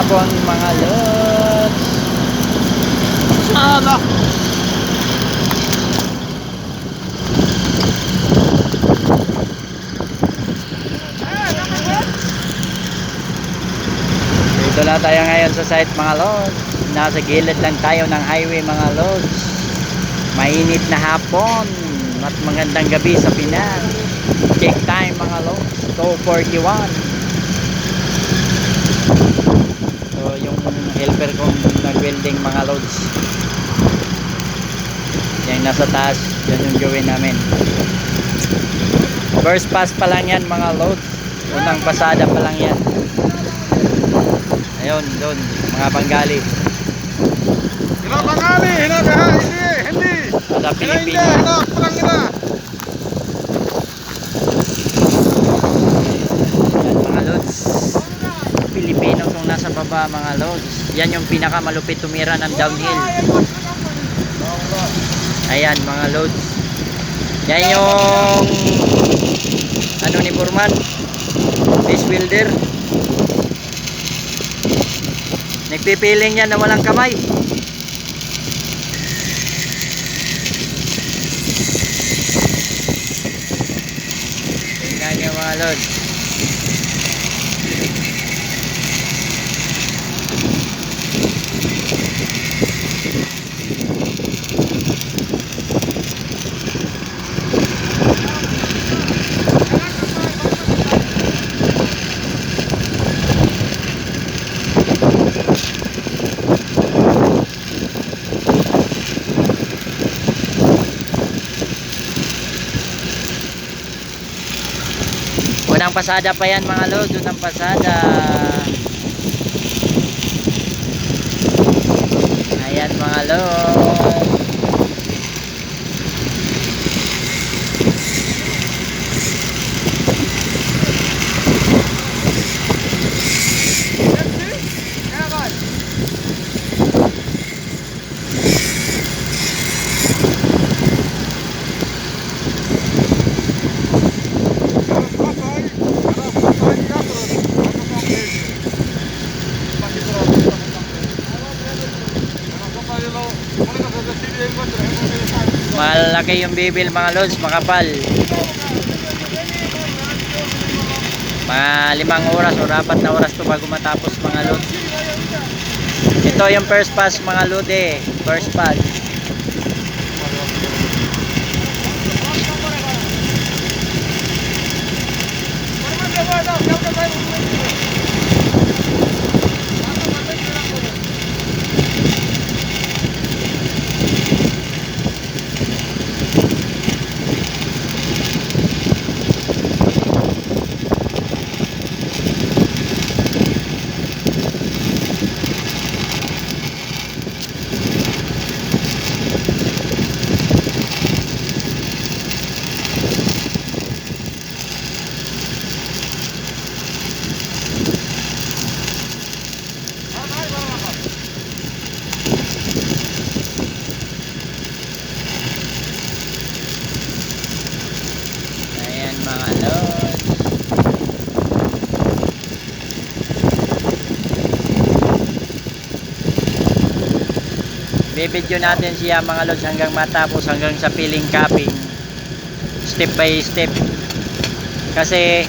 hapon mga lods. Sana. Dito na tayo ngayon sa site mga lods. Nasa gilid lang tayo ng highway mga lods. Mainit na hapon at magandang gabi sa Pinas. Check time mga lods, 2:41. So yung helper kong nag-welding mga lods, yung nasa taas, yan yung gawin namin. First pass pa lang yan mga lods, unang pasada pa lang yan. Ayun doon mga Bengali. Hina Bengali, hina hindi. Ada Pilipino. Hina kurang hina. Yan mga lods, Pilipino itong nasa baba mga lods. Yan yung pinaka malupit tumira ng downhill. Ayan mga lods, yan yung ano ni Burman, base welder. Nagpipiling yan na walang kamay. Tingnan nyo mga lods. Unang pasada pa yan mga lods, unang pasada. Ayan mga lods. Malaki yung bibil mga lods, makapal. Mga 5 oras o 4 na oras to bago matapos mga lods. Ito yung first pass mga lode, first pass. Ayan mga lods. Bibidyo natin siya mga lods hanggang matapos, hanggang sa peeling capping, step by step. Kasi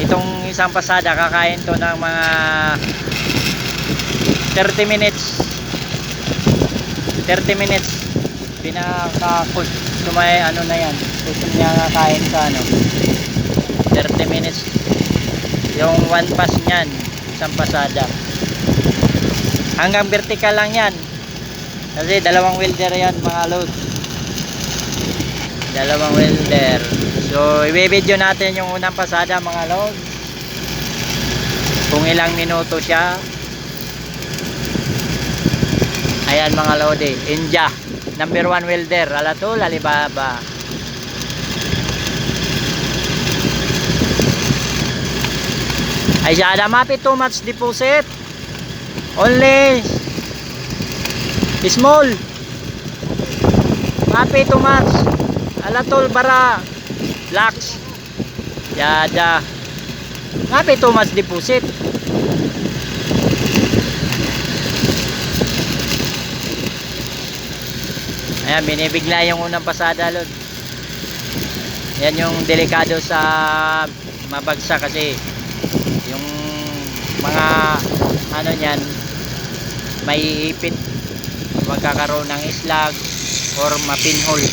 itong isang pasada kakain to ng mga 30 minutes. 30 minutes pinaka-kumay ano na yan. Gusto niya kakain sa ano 30 minutes yung one pass niyan, isang pasada. Hanggang vertical lang yan kasi dalawang welder yan mga lods, dalawang welder. So i-video natin yung unang pasada mga lods, kung ilang minuto siya. Ayan mga lodi, India number 1 welder, Alatul Alibaba. Ay siya mapi too much deposit, only small mapi too much Alatul bara blacks yada mapi too much deposit. Yan, binibigla yung unang pasada, Lord. Yan yung delikado sa mabagsak kasi yung mga ano niyan may ipit, magkakaroon ng islag or mapinhole.